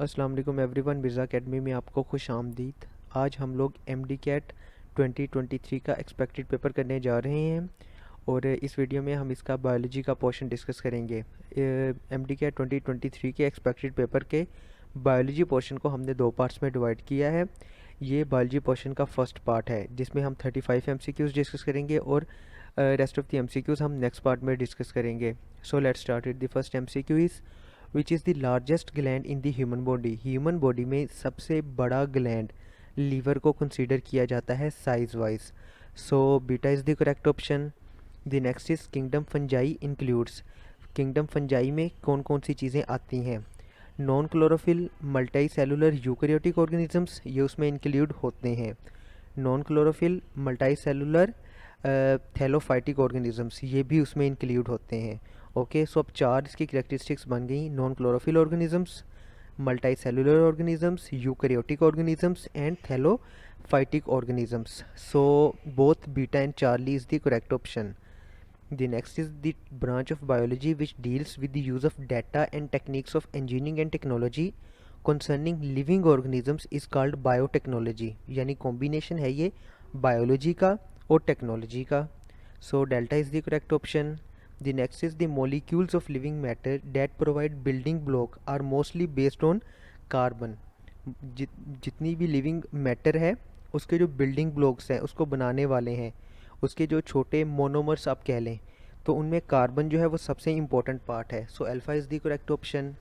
अस्सलाम वालेकुम everyone, Mirza academy में आपको खुश आमदीद। आज हम लोग एमडी कैट 2023 का एक्सपेक्टेड पेपर करने जा रहे हैं और इस वीडियो में हम इसका बायोलॉजी का पोर्शन डिस्कस करेंगे। एमडी कैट 2023 के एक्सपेक्टेड पेपर के बायोलॉजी पोर्शन को हमने दो पार्ट्स में डिवाइड किया है। ये बायोलॉजी पोर्शन का फर्स्ट पार्ट है जिसमें हम 35 एमसीक्यूज़ डिस्कस करेंगे और रेस्ट ऑफ द एमसीक्यूज़ हम नेक्स्ट पार्ट में डिस्कस करेंगे। So let's start with the first MCQ is which is the largest gland in the human body. Human body में सबसे बड़ा ग्लैंड लीवर को कंसीडर किया जाता है size wise. So beta is the correct option. The next is kingdom fungi includes. Kingdom fungi में कौन कौन सी चीज़ें आती हैं? Non chlorophyll multicellular eukaryotic organisms ये उसमें इंक्लूड होते हैं। Non chlorophyll multicellular thallophytic organisms ये भी उसमें इंक्लूड होते हैं। ओके, सो अब चार इसकी कैरेक्टरिस्टिक्स बन गई: non chlorophyll organisms, multicellular organisms, eukaryotic organisms and thallophytic organisms. So both beta and Charlie is the correct option. The next is the branch of biology which deals with the use of data and techniques of engineering and technology concerning living organisms is called biotechnology. यानी combination है ये biology का और technology का. So delta is the correct option. The next is the molecules of living matter that provide building block are mostly based on carbon. जितनी भी living matter है उसके जो building blocks हैं उसको बनाने वाले हैं, उसके जो छोटे मोनोमर्स आप कह लें, तो उनमें कार्बन जो है वो सबसे इम्पोर्टेंट पार्ट है. So alpha is the correct option.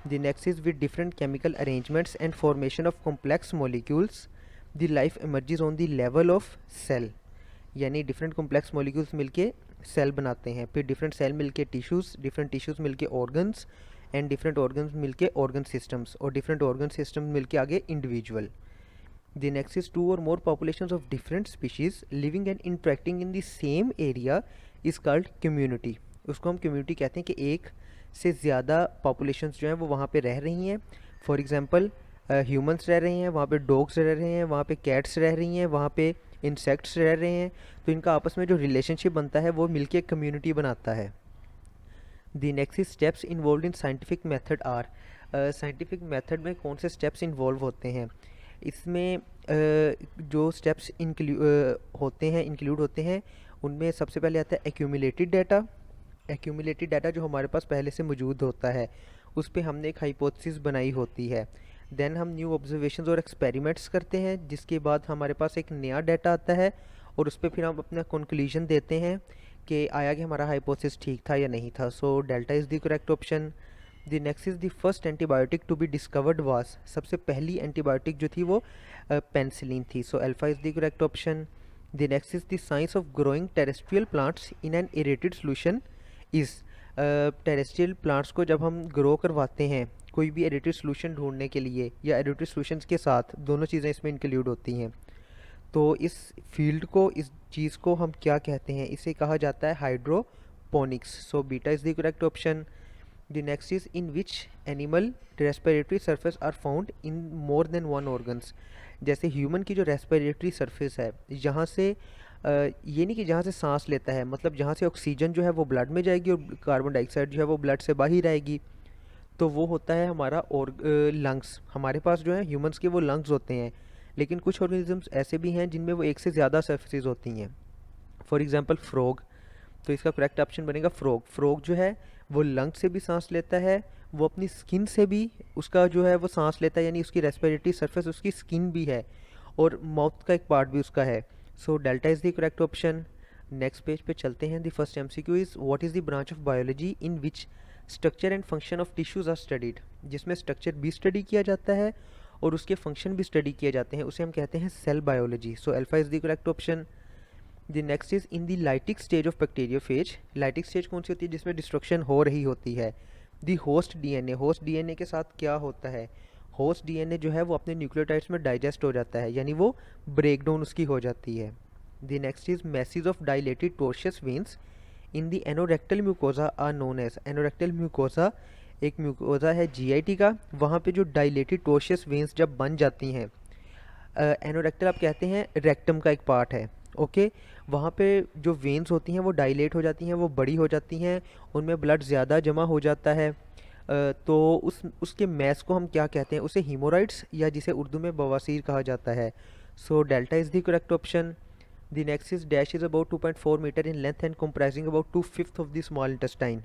The next is with different chemical arrangements and formation of complex molecules the life emerges on the level of cell. यानी डिफरेंट कॉम्प्लेक्स मॉलिक्यूल्स मिलके cell बनाते हैं, फिर different cell मिलके tissues, different tissues मिलके organs and different organs मिलके organ systems और different organ system मिलके आगे individual. The next is two or more populations of different species living and interacting in the same area is called community. उसको हम community कहते हैं कि एक से ज़्यादा populations जो हैं वो वहाँ पे रह रही हैं. For example, humans रह रहे हैं, वहाँ पे dogs रह रहे हैं, वहाँ पे cats रह रही हैं, वहाँ पे insects रह रहे हैं, तो इनका आपस में जो relationship बनता है वो मिलके एक community बनाता है. The next is steps involved in scientific method are. scientific method में कौन से steps involve होते हैं? इसमें जो स्टेप्स इंक्लूड होते हैं उनमें सबसे पहले आता है एक्यूमुलेटेड डाटा. एक्यूमुलेटेड डाटा जो हमारे पास पहले से मौजूद होता है उस पर हमने एक हाइपोथेसिस बनाई होती है. देन हम न्यू ऑब्जर्वेशंस और एक्सपेरिमेंट्स करते हैं जिसके बाद हमारे पास एक नया डाटा आता है और उस पर फिर हम अपना कंक्लूजन देते हैं कि आया कि हमारा हाइपोथेसिस ठीक था या नहीं था. So delta is the correct option. The next is the first antibiotic to be discovered was. सबसे पहली एंटीबायोटिक जो थी वो पेंसिलिन थी. So alpha is the correct option. The next is the science of growing terrestrial plants in an aerated solution is. Terrestrial plants को जब हम grow करवाते हैं कोई भी एरेटेड सोल्यूशन ढूंढने के लिए या एरेटेड सोल्यूशंस के साथ, दोनों चीज़ें इसमें इंक्लूड होती हैं, तो इस फील्ड को, इस चीज़ को हम क्या कहते हैं? इसे कहा जाता है hydroponics. So beta is the correct option. The next is in which animal respiratory surface are found in more than one organs. जैसे ह्यूमन की जो रेस्पिरेटरी सरफेस है, यहाँ से ये नहीं कि जहाँ से सांस लेता है, मतलब जहाँ से ऑक्सीजन जो है वो ब्लड में जाएगी और कार्बन डाइऑक्साइड जो है वो ब्लड से बाहर आएगी, तो वो होता है हमारा और लंग्स. हमारे पास जो है ह्यूमंस के वो लंग्स होते हैं, लेकिन कुछ ऑर्गेनिजम्स ऐसे भी हैं जिनमें वो एक से ज़्यादा सर्फेसेस होती हैं. फॉर एग्जांपल फ्रॉग, तो इसका करेक्ट ऑप्शन बनेगा फ्रॉग. फ्रॉग जो है वो लंग से भी सांस लेता है, वो अपनी स्किन से भी उसका जो है वो सांस लेता है, यानी उसकी रेस्पिरेटरी सरफेस उसकी स्किन भी है और माउथ का एक पार्ट भी उसका है. So delta is the correct option. Next page पे चलते हैं. The first MCQ is what is the branch of biology in which structure and function of tissues are studied. जिसमें स्ट्रक्चर भी स्टडी किया जाता है और उसके फंक्शन भी स्टडी किए जाते हैं, उसे हम कहते हैं cell biology. So alpha is the correct option. The next is in the lytic stage of bacteriophage. Lytic stage कौन सी होती है? जिसमें डिस्ट्रक्शन हो रही होती है. The host DNA. Host DNA के साथ क्या होता है? होस्ट डीएनए जो है वो अपने न्यूक्लियोटाइड्स में डाइजेस्ट हो जाता है, यानी वो ब्रेकडाउन उसकी हो जाती है. The next is message of dilated tortuous veins in the anorectal mucosa are known as. Anorectal mucosa एक म्यूकोजा है जीआईटी का, वहाँ पे जो डायलेटेड टोर्शियस वेन्स जब बन जाती हैं, एनोरेक्टल आप कहते हैं रेक्टम का एक पार्ट है. ओके, वहाँ पे जो वेन्स होती हैं वो डायलेट हो जाती हैं, वो बड़ी हो जाती हैं, उनमें ब्लड ज़्यादा जमा हो जाता है. तो उसके मैस को हम क्या कहते हैं, उसे हीमोराइड्स या जिसे उर्दू में बवासीर कहा जाता है। So delta is the correct option. The next is dash is about 2.4 metre in length and comprising about 2/5 of the small intestine.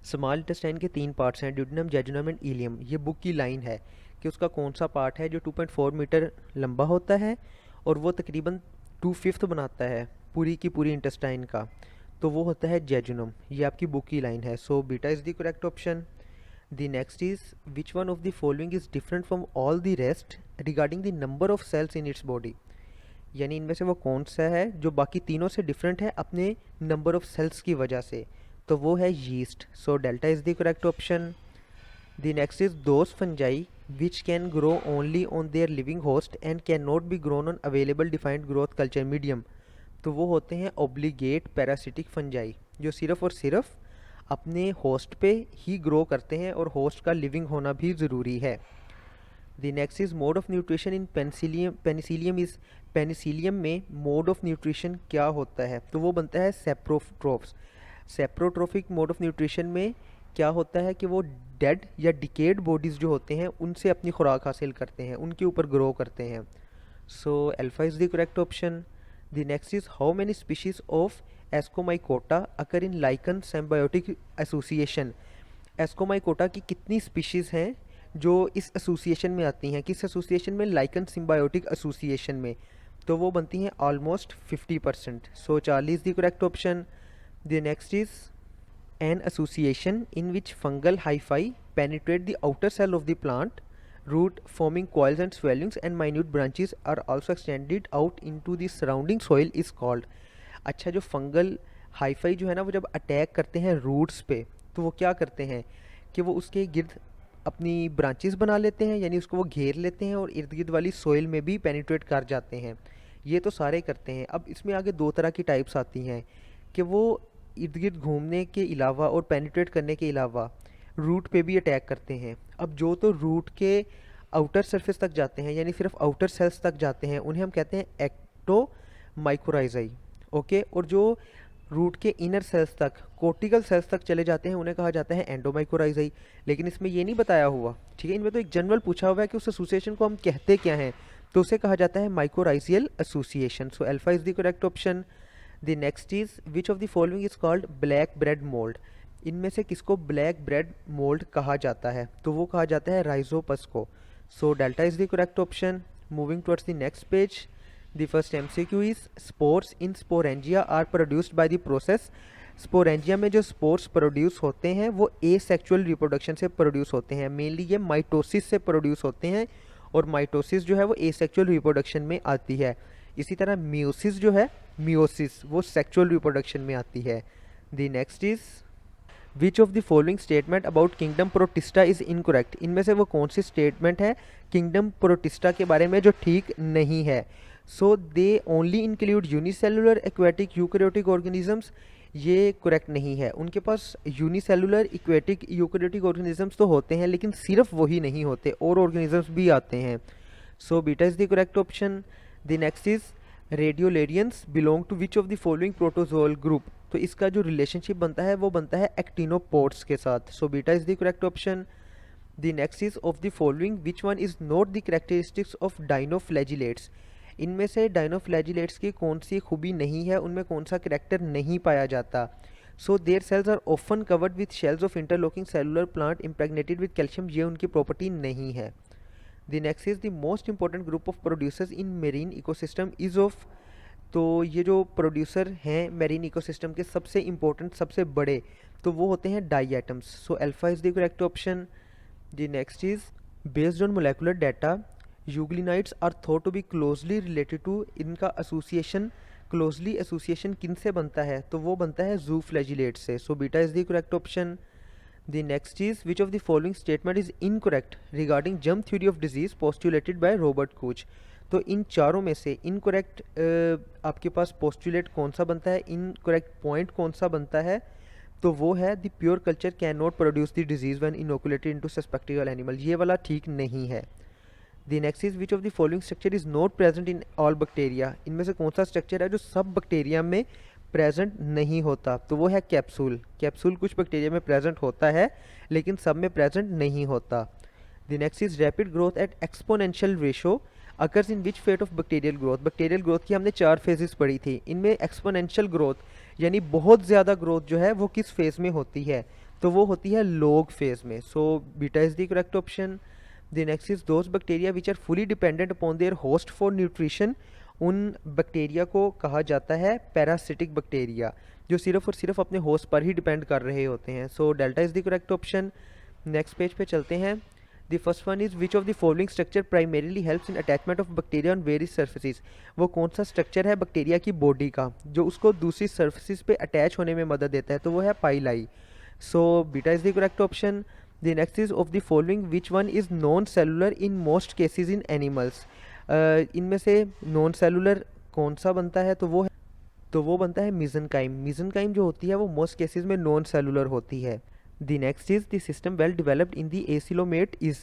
Small intestine के 3 पार्ट्स हैं, ड्यूडेनम, जेजुनम एंड इलियम। ये बुक की लाइन है कि उसका कौन सा part है जो 2.4 मीटर लंबा होता है और वो तकरीबन 2/5 बनाता है पूरी की पूरी इंटेस्टाइन का, तो वो होता है जेजुनम। ये आपकी बुक की लाइन है। So beta is the correct option. The next is which one of the following is different from all the rest regarding the number of cells in its body. यानी इनमें से वो कौन सा है जो बाकी तीनों से डिफरेंट है अपने नंबर ऑफ सेल्स की वजह से, तो वो है yeast. So delta is the correct option. The next is those fungi which can grow only on their living host and cannot be grown on available defined growth culture medium। तो वो होते हैं ओब्लिगेट पैरासिटिक फंजाई, जो सिर्फ और सिर्फ अपने host पे ही ग्रो करते हैं और होस्ट का लिविंग होना भी ज़रूरी है। The next is mode of nutrition in Penicillium में मोड ऑफ न्यूट्रिशन क्या होता है, तो वो बनता है सेप्रोट्रोफ्स। सेप्रोट्रोफिक मोड ऑफ न्यूट्रिशन में क्या होता है कि वो डेड या डिकेड बॉडीज़ जो होते हैं उनसे अपनी खुराक हासिल करते हैं, उनके ऊपर ग्रो करते हैं। So alpha is the correct option. The next is how many species of ascomycota occur in lichen symbiotic association. Ascomycota की कितनी स्पीशीज़ हैं जो इस एसोसिएशन में आती हैं, किस एसोसिएशन में, लाइकन सिम्बायोटिक एसोसिएशन में, तो वो बनती हैं almost 50%। So 40 is the correct option. The next is an association in which fungal hyphae penetrate the outer cell of the plant root forming coils and swellings and minute branches are also extended out into the surrounding soil is called। अच्छा, जो fungal hi-fi जो है ना, वो जब attack करते हैं roots पे तो वो क्या करते हैं कि वो उसके गिर्द अपनी ब्रांचेस बना लेते हैं, यानी उसको वो घेर लेते हैं और इर्द गिर्द वाली सोइल में भी पेनिट्रेट कर जाते हैं। ये तो सारे करते हैं। अब इसमें आगे दो तरह की टाइप्स आती हैं कि वो इर्द गिर्द घूमने के अलावा और पेनिट्रेट करने के अलावा रूट पे भी अटैक करते हैं। अब जो तो रूट के आउटर सरफेस तक जाते हैं, यानी सिर्फ आउटर सेल्स तक जाते हैं, उन्हें हम कहते हैं एक्टोमाइकोराइजाई। ओके, और जो रूट के इनर सेल्स तक, कोर्टिकल सेल्स तक चले जाते हैं, उन्हें कहा जाता है एंडोमाइकोराइजाई। लेकिन इसमें ये नहीं बताया हुआ, ठीक है, इनमें तो एक जनरल पूछा हुआ है कि उस एसोसिएशन को हम कहते क्या हैं, तो उसे कहा जाता है mycorrhizal association. So alpha is the correct option. The next is which of the following is called black bread mould. इनमें से किसको ब्लैक ब्रेड मोल्ड कहा जाता है, तो वो कहा जाता है राइजोपस को। So delta is the correct option. Moving towards the next page, the first MCQ is spores in sporangia are produced by the process. Sporangia में जो स्पोर्स प्रोड्यूस होते हैं वो एसेक्सुअल रिप्रोडक्शन से प्रोड्यूस होते हैं। मेनली ये माइटोसिस से प्रोड्यूस होते हैं और माइटोसिस जो है वो एसेक्सुअल रिप्रोडक्शन में आती है। इसी तरह मियोसिस जो है, मियोसिस वो सेक्सुअल रिप्रोडक्शन में आती है। The next is which of the following statement about kingdom Protista is incorrect. इनमें से वो कौन सी स्टेटमेंट है किंगडम प्रोटिस्टा के बारे में जो ठीक नहीं है। So they only include unicellular aquatic eukaryotic organisms, ये करेक्ट नहीं है। उनके पास यूनिसेलुलर इक्वेटिक यूकैरियोटिक ऑर्गेनिजम्स तो होते हैं, लेकिन सिर्फ वही नहीं होते, और ऑर्गेनिजम्स भी आते हैं। So beta is the correct option. The next is radiolarians belong to which of the following protozoal group. तो इसका जो रिलेशनशिप बनता है वो बनता है एक्टिनोपोड्स के साथ। सो beta is the correct option. The next is of the following which one is not the characteristics of dinoflagellates. इनमें से डाइनोफ्लैजिलेट्स की कौन सी खूबी नहीं है, उनमें कौन सा करैक्टर नहीं पाया जाता। So their cells are often covered with shells of interlocking cellular plant impregnated with calcium, ये उनकी प्रॉपर्टी नहीं है। The next is the most important group of producers in marine ecosystem is of. तो ये जो प्रोड्यूसर हैं marine ecosystem के सबसे इंपॉर्टेंट, सबसे बड़े, तो वो होते हैं diatoms. So alpha is the correct option. The next is based on molecular data euglenoids are thought to be closely related to. इनका एसोसिएशन, क्लोजली एसोसिएशन किन से बनता है, तो वो बनता है जूफ्लैजिलेट से। सो beta is the correct option. The next is which of the following statement is incorrect regarding germ theory of disease postulated by Robert Koch. तो इन चारों में से इनकरेक्ट आपके पास पोस्टुलेट कौन सा बनता है, इनकरेक्ट पॉइंट कौन सा बनता है, तो वो है the pure culture can not produce the disease when inoculated into susceptible animal, ये वाला ठीक नहीं है। The next is which of the following structure is not present in all bacteria. इनमें से कौन सा स्ट्रक्चर है जो सब बैक्टीरिया में प्रेजेंट नहीं होता, तो वो है कैप्सूल। कैप्सूल कुछ बैक्टीरिया में प्रेजेंट होता है लेकिन सब में प्रेजेंट नहीं होता। The next is rapid growth at exponential ratio occurs in which phase of bacterial growth. Bacterial growth की हमने 4 फेजेस पढ़ी थी, इनमें एक्सपोनेंशियल ग्रोथ यानी बहुत ज़्यादा ग्रोथ जो है वो किस फेज़ में होती है, तो वो होती है लॉग फेज़ में। So beta is the correct option. The next is those bacteria which are fully dependent upon their host for nutrition. उन बैक्टीरिया को कहा जाता है पैरासिटिक बैक्टीरिया, जो सिर्फ और सिर्फ अपने होस्ट पर ही डिपेंड कर रहे होते हैं। So delta is the correct option. Next page पे चलते हैं। The first one is which of the following structure primarily helps in attachment of bacteria on various surfaces. वो कौन सा स्ट्रक्चर है बैक्टीरिया की बॉडी का जो उसको दूसरी सर्फेसिस पे अटैच होने में मदद देता है, तो वो है pili. So beta is the correct option. The next is of the following which one is non cellular in most cases in animals. इनमें से नॉन सेलुलर कौन सा बनता है, तो वो बनता है मीजनकाइम। मीजनकाइम जो होती है वो मोस्ट केसेस में नॉन सेलुलर होती है। The next is the system well developed in the acoelomate is.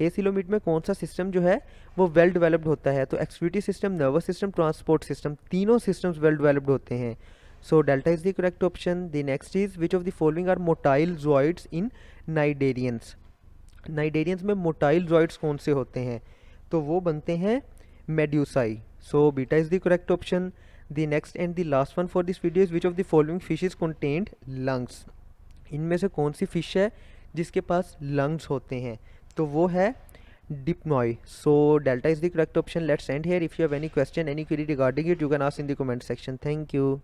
Acoelomate में कौन सा सिस्टम जो है वो वेल डेवलप्ड होता है, तो excretory system, nervous system, transport system, तीनों सिस्टम्स वेल डेवलप्ड होते हैं। So delta is the correct option. The next is which of the following are motile zooids in cnidarians. Cnidarians में मोटाइल जॉइड्स कौन से होते हैं, तो वो बनते हैं medusae. So beta is the correct option. The next and the last one for this video is which of the following fishes contained lungs. इनमें से कौन सी फिश है जिसके पास लंग्स होते हैं, तो वो है Dipnoi. So delta is the correct option. Let's end here. If you have any question, any query regarding it, you can ask in the comment section. Thank you.